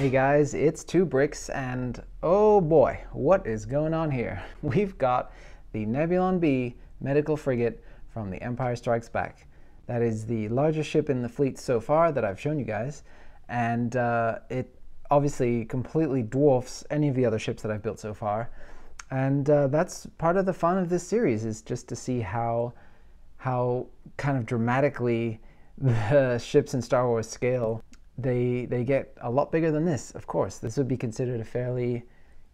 Hey guys, it's Two Bricks, and oh boy, what is going on here? We've got the Nebulon B Medical Frigate from The Empire Strikes Back. That is the largest ship in the fleet so far that I've shown you guys, and it obviously completely dwarfs any of the other ships that I've built so far. And that's part of the fun of this series, is just to see how kind of dramatically the ships in Star Wars scale. They get a lot bigger than this, of course. This would be considered a fairly,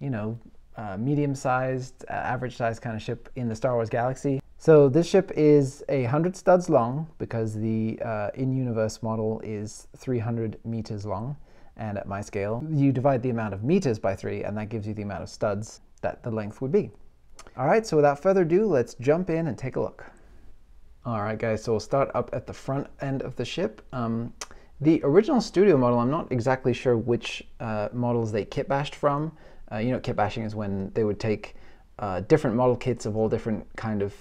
medium-sized, average-sized kind of ship in the Star Wars galaxy. So this ship is 100 studs long because the in-universe model is 300 meters long. And at my scale, you divide the amount of meters by 3, and that gives you the amount of studs that the length would be. All right, so without further ado, let's jump in and take a look. All right, guys, so we'll start up at the front end of the ship. The original studio model, I'm not exactly sure which models they kit bashed from. Kit bashing is when they would take different model kits of all different kind of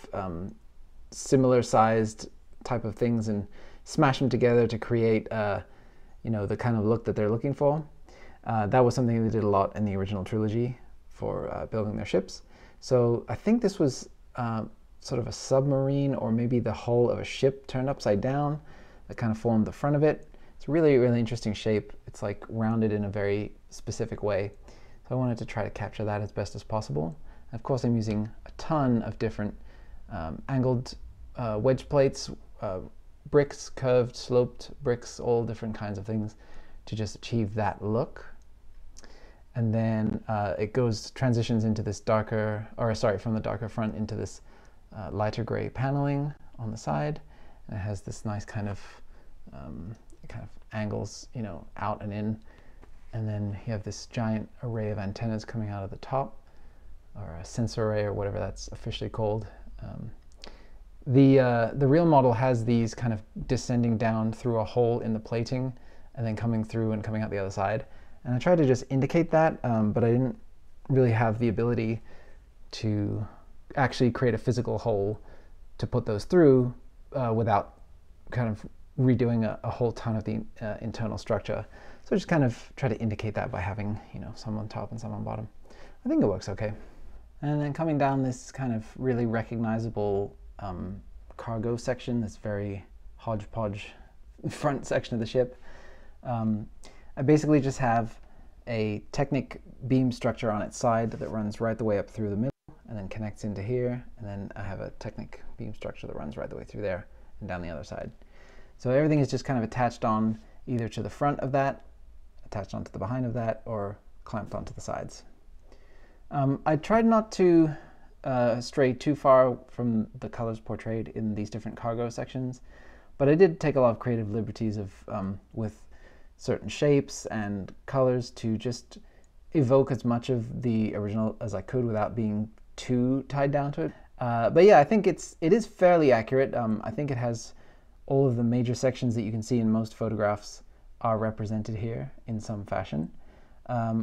similar sized type of things and smash them together to create, the kind of look that they're looking for. That was something they did a lot in the original trilogy for building their ships. So I think this was sort of a submarine, or maybe the hull of a ship turned upside down that kind of formed the front of it. It's a really, really interesting shape. It's like rounded in a very specific way. So I wanted to try to capture that as best as possible. Of course, I'm using a ton of different angled wedge plates, bricks, curved, sloped bricks, all different kinds of things to just achieve that look. And then it transitions into this from the darker front into this lighter gray paneling on the side. And it has this nice kind of angles, out and in. And then you have this giant array of antennas coming out of the top, or a sensor array, or whatever that's officially called. The real model has these kind of descending down through a hole in the plating and then coming through and coming out the other side. And I tried to just indicate that, but I didn't really have the ability to actually create a physical hole to put those through without kind of redoing a whole ton of the internal structure. So I just kind of try to indicate that by having, some on top and some on bottom. I think it works okay. And then coming down this kind of really recognizable cargo section, this very hodgepodge front section of the ship, I basically just have a Technic beam structure on its side that runs right the way up through the middle and then connects into here. And then I have a Technic beam structure that runs right the way through there and down the other side. So everything is just kind of attached on either to the front of that, attached onto the behind of that, or clamped onto the sides. I tried not to stray too far from the colors portrayed in these different cargo sections, but I did take a lot of creative liberties with certain shapes and colors to just evoke as much of the original as I could without being too tied down to it. But yeah, I think it is fairly accurate. I think it has all of the major sections that you can see in most photographs are represented here in some fashion.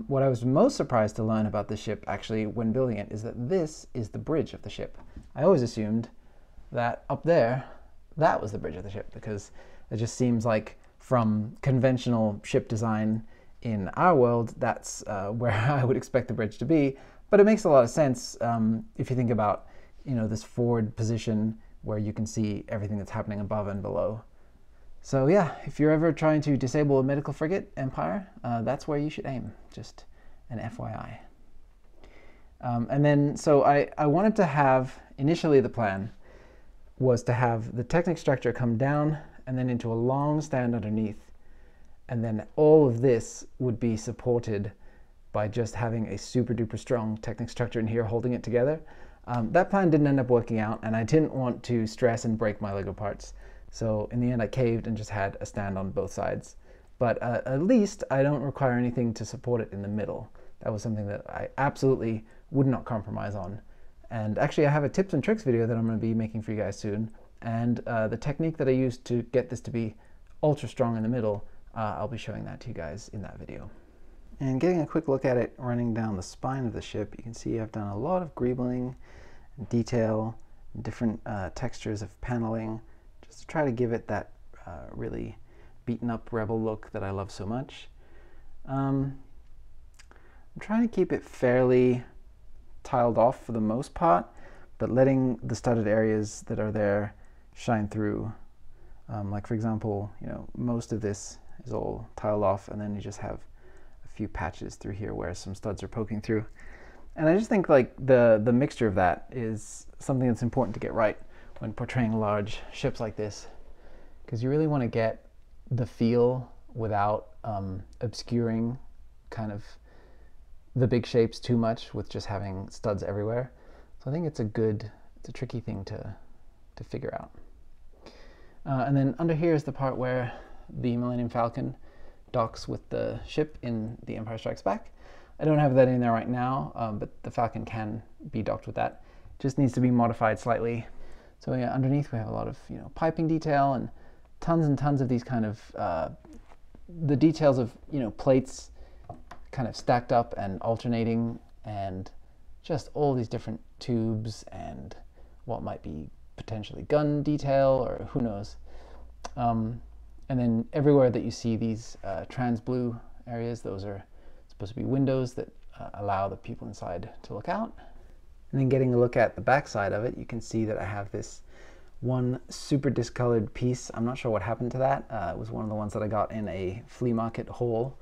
What I was most surprised to learn about the ship, actually, when building it, is that this is the bridge of the ship. I always assumed that up there, that was the bridge of the ship, because it just seems like from conventional ship design in our world, that's where I would expect the bridge to be. But it makes a lot of sense if you think about, this forward position where you can see everything that's happening above and below. So yeah, if you're ever trying to disable a medical frigate, Empire, that's where you should aim, just an FYI. And then, so I wanted to have, initially the plan was to have the Technic structure come down and then into a long stand underneath. And then all of this would be supported by just having a super duper strong Technic structure in here holding it together. That plan didn't end up working out, and I didn't want to stress and break my Lego parts. So in the end, I caved and just had a stand on both sides. But at least I don't require anything to support it in the middle. That was something that I absolutely would not compromise on. And actually, I have a tips and tricks video that I'm going to be making for you guys soon. And the technique that I used to get this to be ultra strong in the middle, I'll be showing that to you guys in that video. And getting a quick look at it running down the spine of the ship, you can see I've done a lot of greebling, detail, different textures of paneling, just to try to give it that really beaten up rebel look that I love so much. I'm trying to keep it fairly tiled off for the most part, but letting the studded areas that are there shine through. Like for example, most of this is all tiled off, and then you just have a few patches through here where some studs are poking through. And I just think like the mixture of that is something that's important to get right when portraying large ships like this, because you really want to get the feel without obscuring kind of the big shapes too much with just having studs everywhere. So I think it's a tricky thing to figure out. And then under here is the part where the Millennium Falcon docks with the ship in The Empire Strikes Back. I don't have that in there right now, but the Falcon can be docked with that. Just needs to be modified slightly. So yeah, underneath we have a lot of piping detail and tons of these kind of the details of plates kind of stacked up and alternating, and just all these different tubes and what might be potentially gun detail or who knows. And then everywhere that you see these trans blue areas, those are supposed to be windows that allow the people inside to look out. And then getting a look at the back side of it, you can see that I have this one super discolored piece. I'm not sure what happened to that. It was one of the ones that I got in a flea market haul.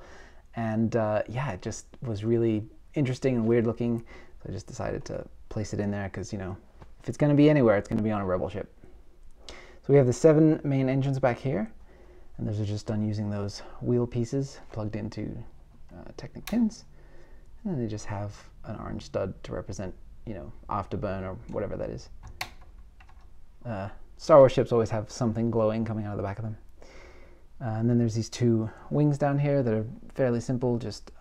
And yeah, it just was really interesting and weird looking. So I just decided to place it in there because, if it's going to be anywhere, it's going to be on a Rebel ship. So we have the 7 main engines back here. And those are just done using those wheel pieces plugged into Technic pins. And then they just have an orange stud to represent, afterburn or whatever that is. Star Wars ships always have something glowing coming out of the back of them. And then there's these 2 wings down here that are fairly simple, just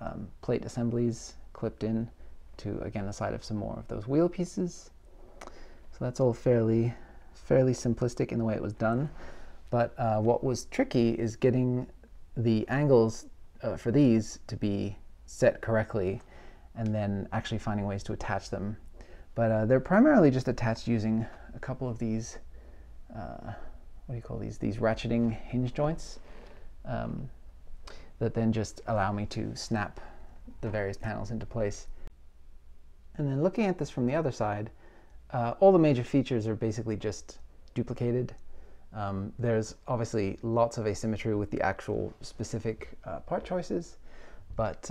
plate assemblies clipped in to, again, the side of some more of those wheel pieces. So that's all fairly simplistic in the way it was done. But what was tricky is getting the angles for these to be set correctly and then actually finding ways to attach them. But they're primarily just attached using a couple of these, what do you call these? These ratcheting hinge joints that then just allow me to snap the various panels into place. And then looking at this from the other side, all the major features are basically just duplicated. There's obviously lots of asymmetry with the actual specific part choices, but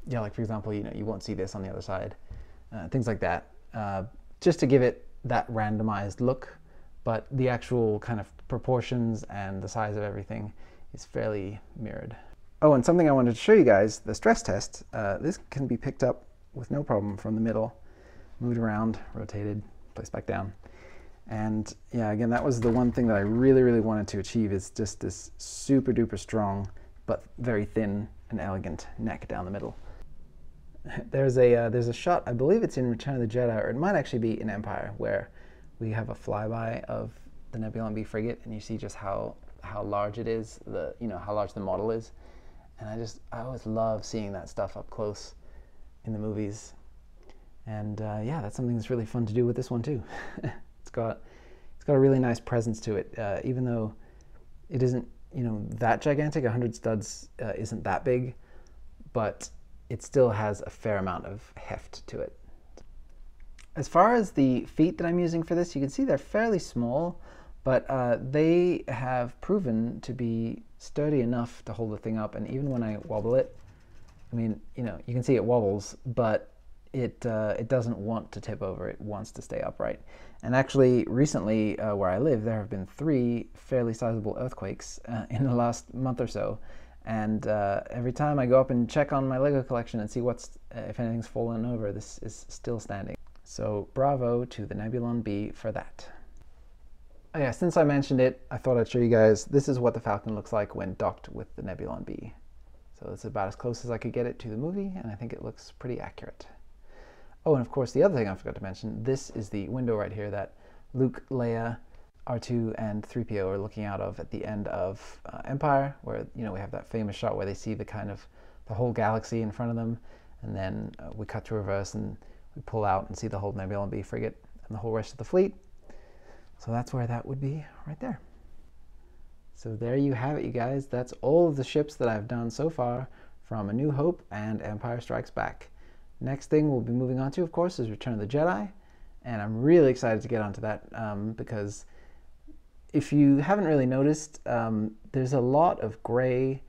yeah, like for example, you won't see this on the other side, things like that, just to give it that randomized look. But the actual kind of proportions and the size of everything is fairly mirrored. Oh, and something I wanted to show you guys, the stress test. This can be picked up with no problem from the middle, moved around, rotated, placed back down. And yeah, again, that was the one thing that I really wanted to achieve, is just this super duper strong but very thin and elegant neck down the middle. There's a shot, I believe it's in Return of the Jedi, or it might actually be in Empire, where we have a flyby of the Nebulon B Frigate, and you see just how large it is, how large the model is. And I always love seeing that stuff up close in the movies. And yeah, that's something that's really fun to do with this one too. It's got a really nice presence to it, even though it isn't that gigantic. 100 studs isn't that big, but it still has a fair amount of heft to it. As far as the feet that I'm using for this, you can see they're fairly small, but they have proven to be sturdy enough to hold the thing up. And even when I wobble it, I mean, you can see it wobbles, but it doesn't want to tip over. It wants to stay upright. And actually, recently, where I live, there have been 3 fairly sizable earthquakes in the last month or so. And every time I go up and check on my Lego collection and see if anything's fallen over, this is still standing. So bravo to the Nebulon B for that. Oh yeah, since I mentioned it, I thought I'd show you guys, this is what the Falcon looks like when docked with the Nebulon B. So it's about as close as I could get it to the movie, and I think it looks pretty accurate. Oh, and of course, the other thing I forgot to mention, this is the window right here that Luke, Leia, R2, and 3PO are looking out of at the end of Empire, where we have that famous shot where they see the whole galaxy in front of them, and then we cut to reverse and we pull out and see the whole Nebulon B frigate and the whole rest of the fleet. So that's where that would be, right there. So there you have it, you guys. That's all of the ships that I've done so far from A New Hope and Empire Strikes Back. Next thing we'll be moving on to, of course, is Return of the Jedi, and I'm really excited to get onto that because if you haven't really noticed, there's a lot of gray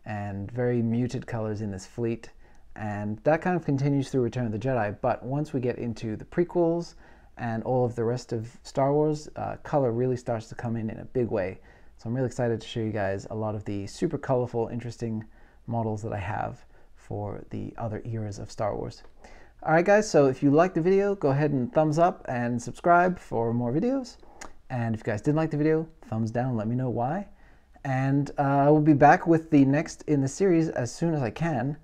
and very muted colors in this fleet, and that kind of continues through Return of the Jedi, but once we get into the prequels and all of the rest of Star Wars, color really starts to come in a big way. So I'm really excited to show you guys a lot of the super colorful, interesting models that I have for the other eras of Star Wars. Alright guys, so if you liked the video, go ahead and thumbs up and subscribe for more videos. And if you guys didn't like the video, thumbs down, let me know why. And I will be back with the next in the series as soon as I can.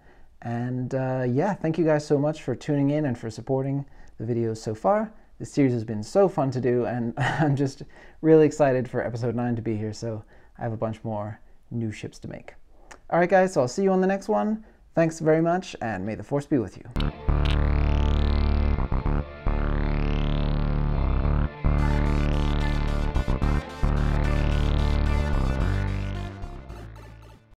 And yeah, thank you guys so much for tuning in and for supporting the videos so far. This series has been so fun to do, and I'm just really excited for episode 9 to be here, so I have a bunch more new ships to make. Alright guys, so I'll see you on the next one. Thanks very much, and may the Force be with you.